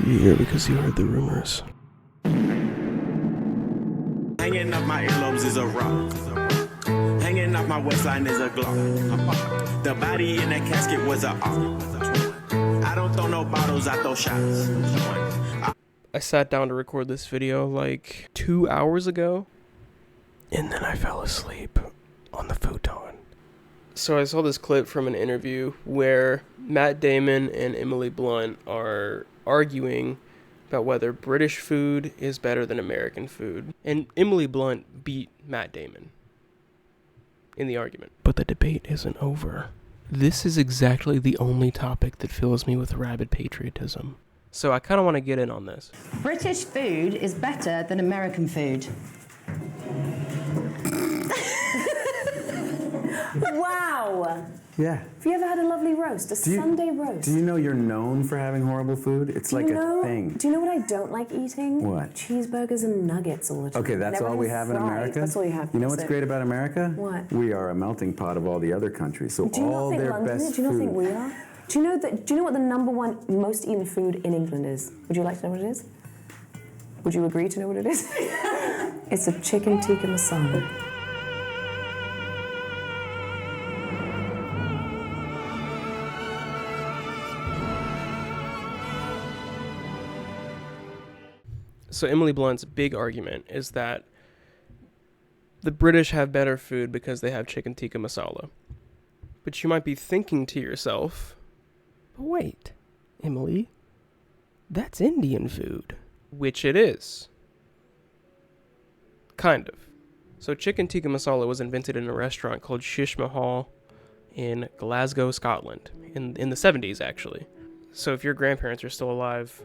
You're here because you heard the rumors. Hanging off my earlobes is a rock. Hanging off my waistline is a Glock. The body in that casket was a art. I don't throw no bottles, I throw shots. I sat down to record this video like 2 hours ago, and then I fell asleep on the futon. So I saw this clip from an interview where Matt Damon and Emily Blunt are arguing about whether British food is better than American food. And Emily Blunt beat Matt Damon in the argument. But the debate isn't over. This is exactly the only topic that fills me with rabid patriotism. So I kind of want to get in on this. British food is better than American food. Wow! Yeah. Have you ever had a lovely roast? Sunday roast? Do you know you're known for having horrible food? It's like a thing. Do you know what I don't like eating? What? Cheeseburgers and nuggets all the time. Okay, that's all we have in America? That's all you have. You know what's great about America? What? We are a melting pot of all the other countries. So do you all not think their London best is? Do you not food. think we are? Do you know what the number one most eaten food in England is? Would you like to know what it is? Would you agree to know what it is? It's a chicken tikka masala. So Emily Blunt's big argument is that the British have better food because they have chicken tikka masala. But you might be thinking to yourself, but wait, Emily, that's Indian food. Which it is. Kind of. So chicken tikka masala was invented in a restaurant called Shish Mahal in Glasgow, Scotland, in the 70s, actually. So if your grandparents are still alive,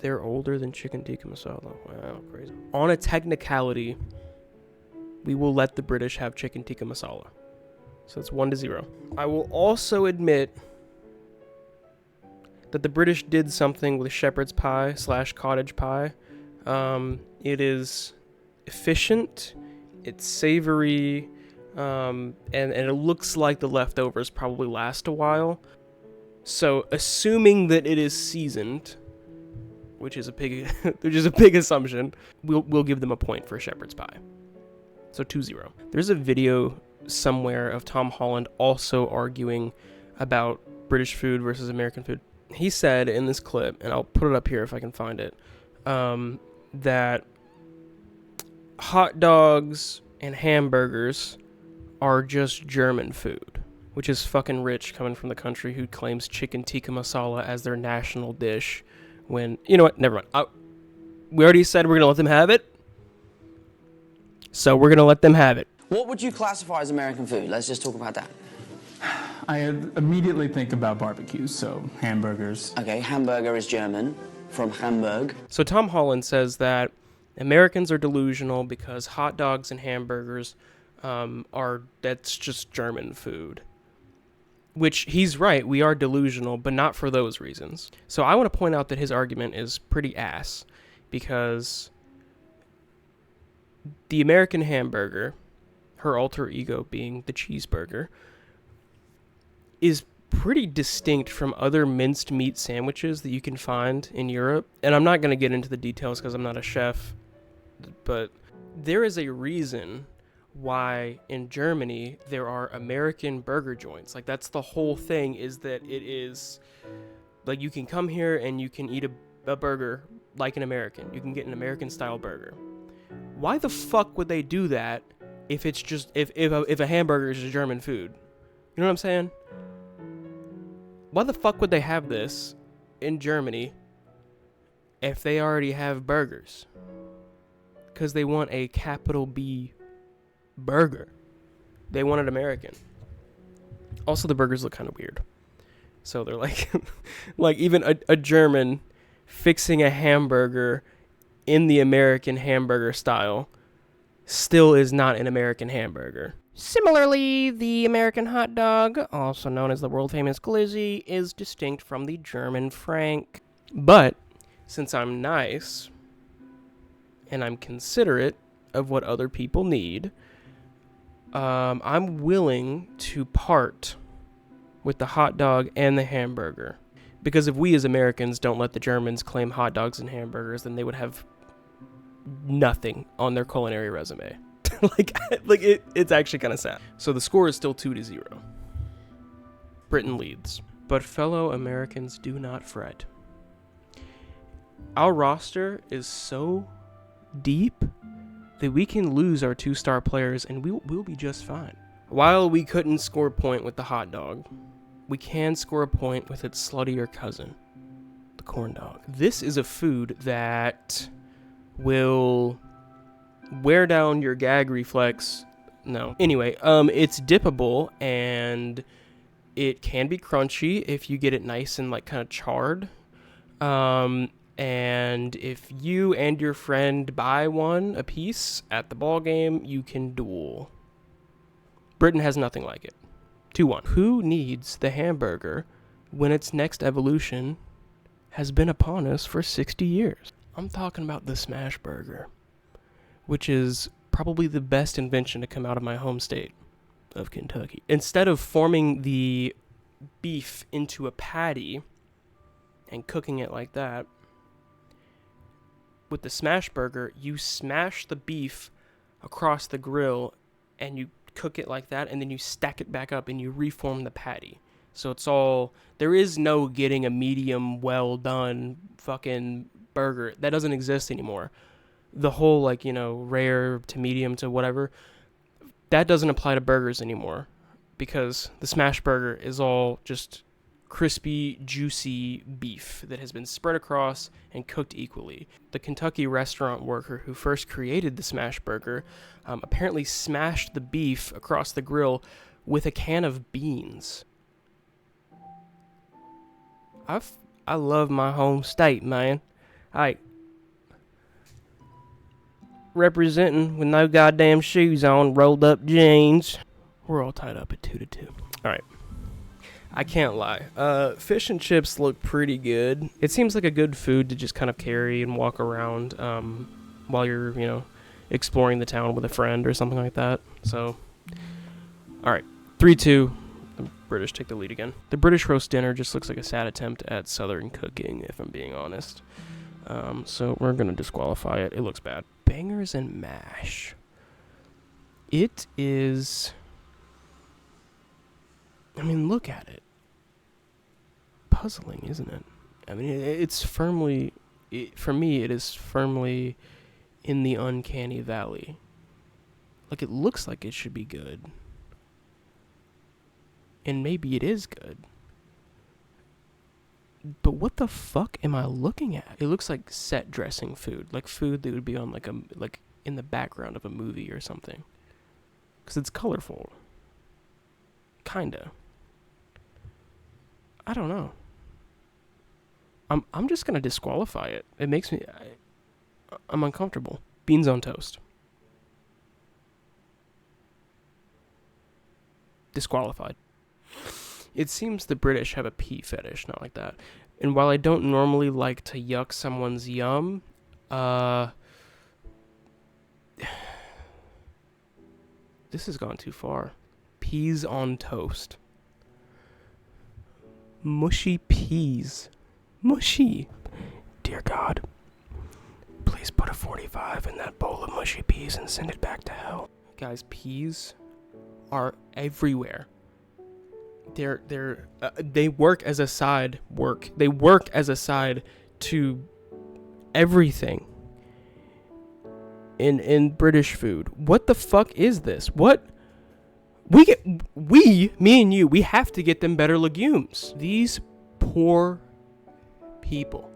they're older than chicken tikka masala. Wow, crazy. On a technicality, we will let the British have chicken tikka masala. So it's 1-0. I will also admit that the British did something with shepherd's pie / cottage pie. It is efficient, it's savory, and it looks like the leftovers probably last a while. So assuming that it is seasoned, which is a big assumption, we'll give them a point for shepherd's pie. So 2-0. There's a video somewhere of Tom Holland also arguing about British food versus American food. He said in this clip, and I'll put it up here if I can find it, that hot dogs and hamburgers are just German food, which is fucking rich coming from the country who claims chicken tikka masala as their national dish. When, you know what, never mind. We already said we're going to let them have it. So we're going to let them have it. What would you classify as American food? Let's just talk about that. I immediately think about barbecues, so hamburgers. Okay, hamburger is German, from Hamburg. So Tom Holland says that Americans are delusional because hot dogs and hamburgers that's just German food. Which he's right, we are delusional, but not for those reasons. So I want to point out that his argument is pretty ass, because the American hamburger, her alter ego being the cheeseburger, is pretty distinct from other minced meat sandwiches that you can find in Europe. And I'm not going to get into the details because I'm not a chef, but there is a reason why in Germany there are American burger joints. Like, that's the whole thing, is that it is like you can come here and you can eat a burger like an American. You can get an American style burger. Why the fuck would they do that if it's just if a hamburger is just German food? You know what I'm saying? Why the fuck would they have this in Germany if they already have burgers? Because they want a capital B burger. They want it American. Also, the burgers look kind of weird. So they're like, like even a German fixing a hamburger in the American hamburger style still is not an American hamburger. Similarly, the American hot dog, also known as the world-famous glizzy, is distinct from the German frank. But since I'm nice and I'm considerate of what other people need, I'm willing to part with the hot dog and the hamburger, Because if we as Americans don't let the Germans claim hot dogs and hamburgers, then they would have nothing on their culinary resume. It's actually kind of sad. So the score is still 2-0. Britain leads. But fellow Americans, do not fret. Our roster is so deep that we can lose our 2-star players and we'll be just fine. While we couldn't score a point with the hot dog, we can score a point with its sluttier cousin, the corn dog. This is a food that will wear down your gag reflex. No. Anyway, it's dippable and it can be crunchy if you get it nice and like kind of charred. And if you and your friend buy one a piece at the ball game, you can duel. Britain has nothing like it. 2-1. Who needs the hamburger when its next evolution has been upon us for 60 years? I'm talking about the smash burger, which is probably the best invention to come out of my home state of Kentucky. Instead of forming the beef into a patty and cooking it like that, with the smash burger, you smash the beef across the grill and you cook it like that, and then you stack it back up and you reform the patty. So it's all, there is no getting a medium well done fucking burger. That doesn't exist anymore. The whole rare to medium to whatever, that doesn't apply to burgers anymore, because the smash burger is all just crispy, juicy beef that has been spread across and cooked equally. The Kentucky restaurant worker who first created the smash burger apparently smashed the beef across the grill with a can of beans. I love my home state, man. Representing with no goddamn shoes on, rolled up jeans. We're all tied up at 2-2. All right. I can't lie. Fish and chips look pretty good. It seems like a good food to just kind of carry and walk around while you're, exploring the town with a friend or something like that. So, all right. 3-2. The British take the lead again. The British roast dinner just looks like a sad attempt at Southern cooking, if I'm being honest. So we're going to disqualify it. It looks bad. Bangers and mash. It is... look at it. Puzzling, isn't it? It's firmly... for me, it is firmly in the uncanny valley. It looks like it should be good. And maybe it is good. But what the fuck am I looking at? It looks like set dressing food. Like food that would be on like in the background of a movie or something. Because it's colorful. Kinda. I don't know. I'm just gonna disqualify it. It makes me... I'm uncomfortable. Beans on toast. Disqualified. It seems the British have a pea fetish, not like that. And while I don't normally like to yuck someone's yum, this has gone too far. Peas on toast. Mushy peas. Mushy. Dear God, please put a 45 in that bowl of mushy peas and send it back to hell. Guys, peas are everywhere. They work as a side work. They work as a side to everything in British food. What the fuck is this? What? Me and you, we have to get them better legumes. These poor people.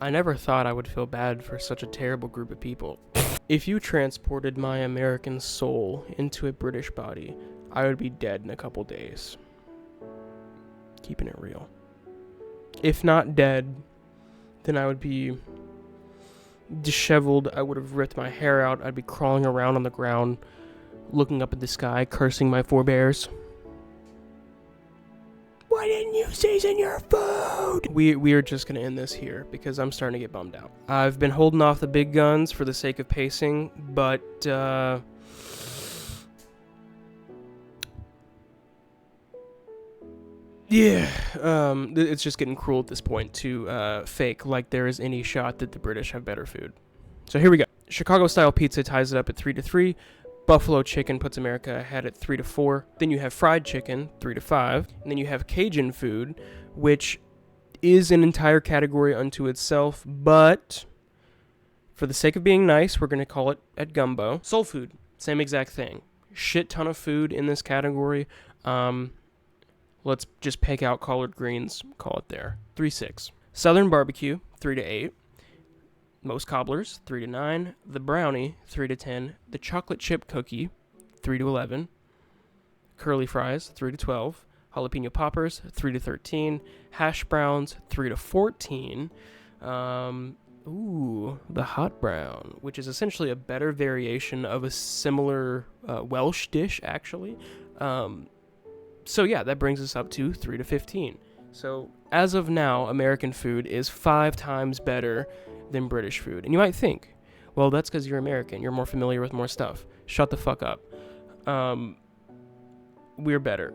I never thought I would feel bad for such a terrible group of people. If you transported my American soul into a British body, I would be dead in a couple days. Keeping it real. If not dead, then I would be disheveled. I would have ripped my hair out. I'd be crawling around on the ground, looking up at the sky, cursing my forebears. Why didn't you season your food? We are just going to end this here because I'm starting to get bummed out. I've been holding off the big guns for the sake of pacing, but Yeah, it's just getting cruel at this point to fake like there is any shot that the British have better food. So here we go. Chicago-style pizza ties it up at 3-3. Buffalo chicken puts America ahead at 3-4. Then you have fried chicken, 3-5. And then you have Cajun food, which is an entire category unto itself, but for the sake of being nice, we're going to call it at gumbo. Soul food, same exact thing. Shit ton of food in this category. Let's just pick out collard greens, call it there. 3-6. Southern barbecue, 3-8. Most cobblers, 3-9. The brownie, 3-10. The chocolate chip cookie, 3-11. Curly fries, 3-12. Jalapeno poppers, 3-13. Hash browns, 3-14. The hot brown, which is essentially a better variation of a similar Welsh dish, actually. So yeah, that brings us up to 3-15. So as of now, American food is 5 times better than British food. And you might think, well, that's because you're American. You're more familiar with more stuff. Shut the fuck up. We're better.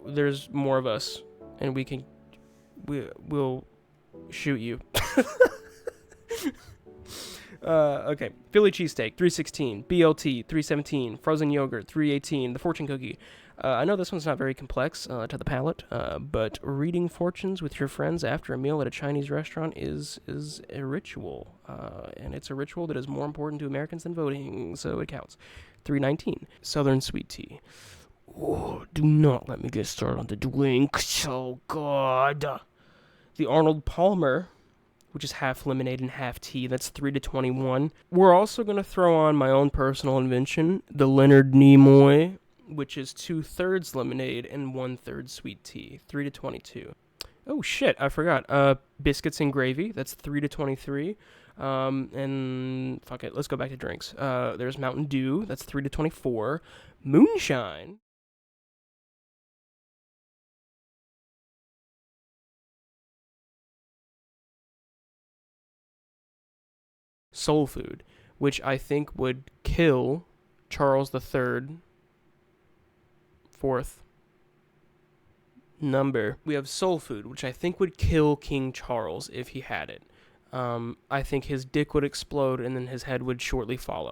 There's more of us, and we'll shoot you. Okay. Philly cheesesteak, 3-16. BLT, 3-17. Frozen yogurt, 3-18. The fortune cookie. I know this one's not very complex to the palate, but reading fortunes with your friends after a meal at a Chinese restaurant is a ritual, and it's a ritual that is more important to Americans than voting, so it counts. 3-19. Southern sweet tea. Oh, do not let me get started on the drinks. Oh, God. The Arnold Palmer, which is half lemonade and half tea. That's 3-21. We're also going to throw on my own personal invention, the Leonard Nimoy, which is 2/3 lemonade and 1/3 sweet tea. 3-22. Oh, shit, I forgot. Biscuits and gravy. That's 3-23. And fuck it, let's go back to drinks. There's Mountain Dew. That's 3-24. Moonshine. Soul food, which I think would kill Charles III. Fourth number. We have soul food, which I think would kill King Charles if he had it. I think his dick would explode and then his head would shortly follow.